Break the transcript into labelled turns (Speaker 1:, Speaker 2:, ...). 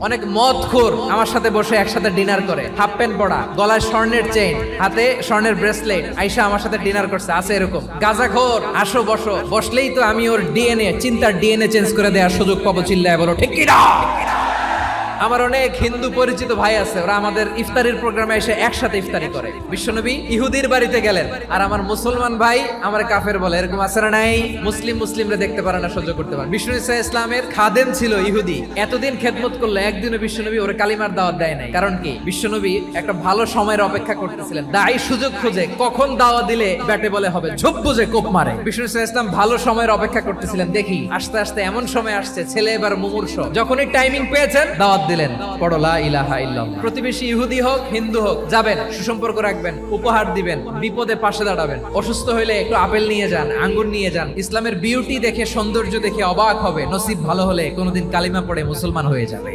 Speaker 1: অনেক মদখোর আমার সাথে বসে একসাথে ডিনার করে, হাফ প্যান্ট পরা, গলায় স্বর্ণের চেইন, হাতে স্বর্ণের ব্রেসলেট, আইসা আমার সাথে ডিনার করছে, আছে এরকম। গাঁজাখোর, আসো বসো, বসলেই তো আমি ওর ডিএনএ, চিন্তার ডিএনএ চেঞ্জ করে দেওয়ার সুযোগ পাবো, চিল্লায় বলো ঠিক কি না? আমার অনেক হিন্দু পরিচিত ভাই আছে, ওরা আমাদের ইফতারির প্রোগ্রামে এসে একসাথে ইফতারি করে। বিশ্বনবী ইহুদির বাড়িতে গেলেন, আর আমার মুসলমান ভাই আমার কাফের বলে, এরকম আছে না নাই? মুসলিমরা দেখতে পারে না, সহ্য করতে পারে। বিষ্ণু ইসা ইসলামের খাদেম ছিল ইহুদি, এতদিন খেদমত করলো, একদিনও বিশ্বনবী ওরে কালিমার দাওয়াত দেয় নাই। কারণ কি? বিশ্বনবী একটা ভালো সময়ের অপেক্ষা করতেছিলেন, দায়ী সুযোগ খুঁজে কখন দাওয়াত দিলে ব্যাটে বলে হবে, ঝোপ বুঝে কোপ মারে। বিষ্ণু ইসা ইসলাম ভালো সময়ের অপেক্ষা করতেছিলেন, দেখি আস্তে আস্তে এমন সময় আসছে, ছেলে এবার মুমূর্ষ, যখনই টাইমিং পেয়েছেন দাওয়াত দিলেন, পড়ো লা ইলাহা ইল্লাল্লাহ। প্রতিবেশী ইহুদি হোক হিন্দু হোক, যাবেন, সুসম্পর্ক রাখবেন, উপহার দিবেন, বিপদে পাশে দাঁড়াবেন। অসুস্থ হইলে একটু আপেল নিয়ে যান, আঙ্গুর নিয়ে যান। ইসলামের বিউটি দেখে, সৌন্দর্য দেখে অবাক হবে, নসিব ভালো হলে কোনোদিন কালিমা পড়ে মুসলমান হয়ে যাবে।